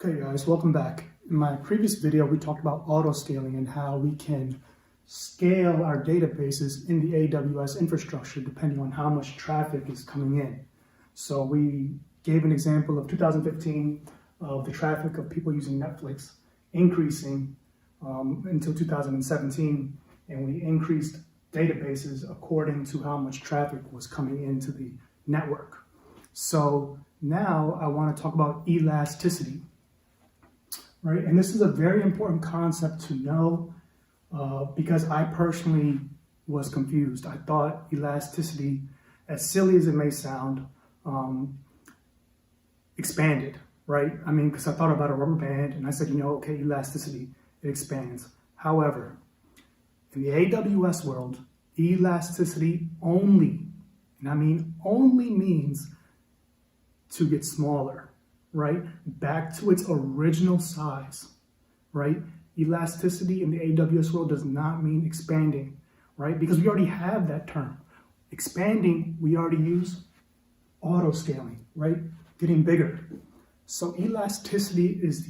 Okay guys, welcome back. In my previous video, we talked about auto-scaling and how we can scale our databases in the AWS infrastructure depending on how much traffic is coming in. So we gave an example of 2015 of the traffic of people using Netflix increasing until 2017, and we increased databases according to how much traffic was coming into the network. So now I want to talk about elasticity. Right, and this is a very important concept to know because I personally was confused. I thought elasticity, as silly as it may sound, expanded, right? I mean, because I thought about a rubber band and I said, okay, elasticity, it expands. However, in the AWS world, elasticity only, and I mean only, means to get smaller. Right? Back to its original size, right? Elasticity in the AWS world does not mean expanding, right? Because we already have that term. Expanding, we already use auto-scaling, right? Getting bigger. So elasticity is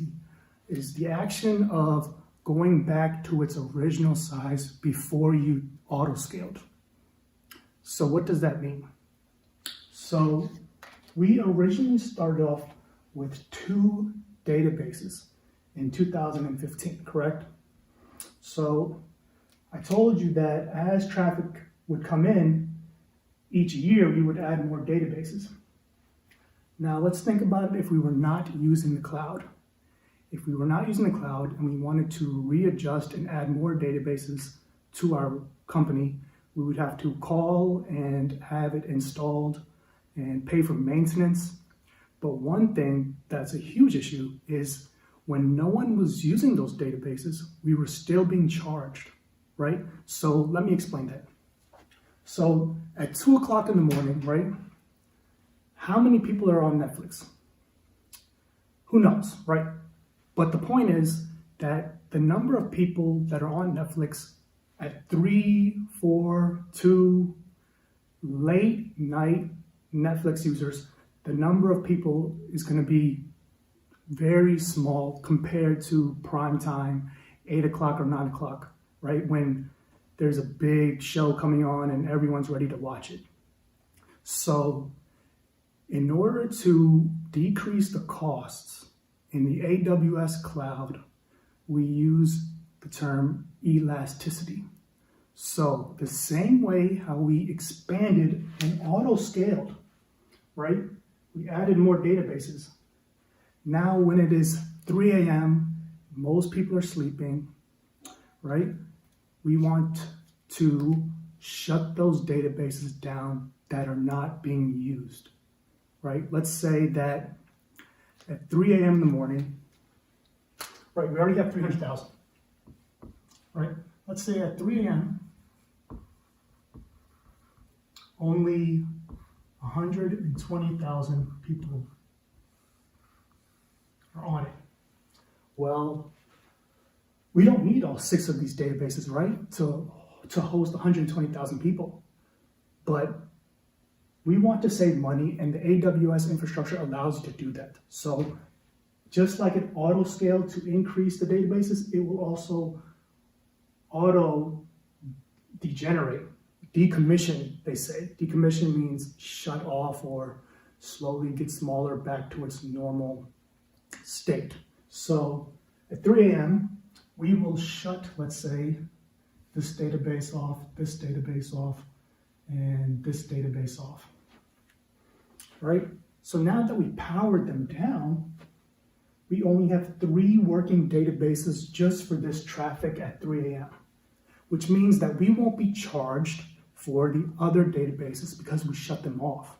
the action of going back to its original size before you auto-scaled. So what does that mean? So we originally started off with 2 databases in 2015, correct? So I told you that as traffic would come in, each year we would add more databases. Now let's think about it if we were not using the cloud. If we were not using the cloud and we wanted to readjust and add more databases to our company, we would have to call and have it installed and pay for maintenance. But one thing that's a huge issue is when no one was using those databases, we were still being charged, right? So let me explain that. So at 2 o'clock in the morning, right? How many people are on Netflix? Who knows, right? But the point is that the number of people that are on Netflix at 3, 4, 2, late night Netflix users, the number of people is going to be very small compared to prime time, 8 o'clock or 9 o'clock, right? When there's a big show coming on and everyone's ready to watch it. So in order to decrease the costs in the AWS cloud, we use the term elasticity. So the same way how we expanded and auto-scaled, right? We added more databases. Now when it is 3 a.m., most people are sleeping, right? We want to shut those databases down that are not being used, right? Let's say that at 3 a.m. in the morning, right, we already have 300,000, right? Let's say at 3 a.m., only 120,000 people are on it. Well, we don't need all 6 of these databases, right, to host 120,000 people. But we want to save money, and the AWS infrastructure allows you to do that. So just like it auto-scaled to increase the databases, it will also auto-degenerate. Decommission, they say. Decommission means shut off or slowly get smaller back to its normal state. So at 3 a.m., we will shut, let's say, this database off, and this database off. Right? So now that we powered them down, we only have 3 working databases just for this traffic at 3 a.m., which means that we won't be charged for the other databases because we shut them off,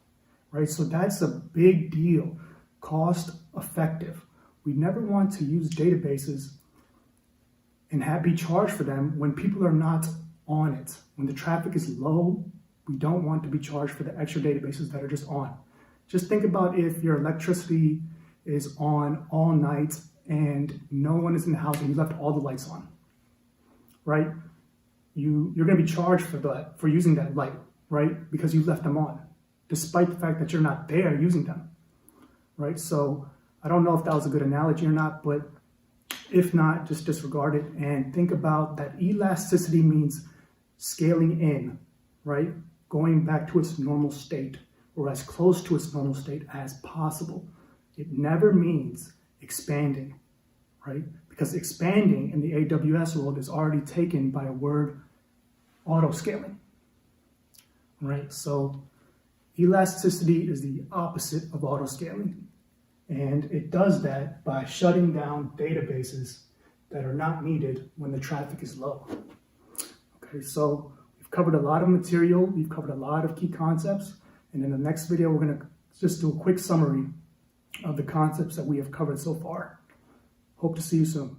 right? So that's a big deal, cost effective. We never want to use databases and be charged for them when people are not on it. When the traffic is low, we don't want to be charged for the extra databases that are just on. Just think about if your electricity is on all night and no one is in the house and you left all the lights on, right? You're going to be charged for using that light, right? Because you left them on, despite the fact that you're not there using them, right? So I don't know if that was a good analogy or not, but if not, just disregard it and think about that elasticity means scaling in, right? Going back to its normal state or as close to its normal state as possible. It never means expanding, right? Because expanding in the AWS world is already taken by a word, auto-scaling, right? So elasticity is the opposite of auto-scaling. And it does that by shutting down databases that are not needed when the traffic is low. Okay, so we've covered a lot of material, we've covered a lot of key concepts, and in the next video, we're gonna just do a quick summary of the concepts that we have covered so far. Hope to see you soon.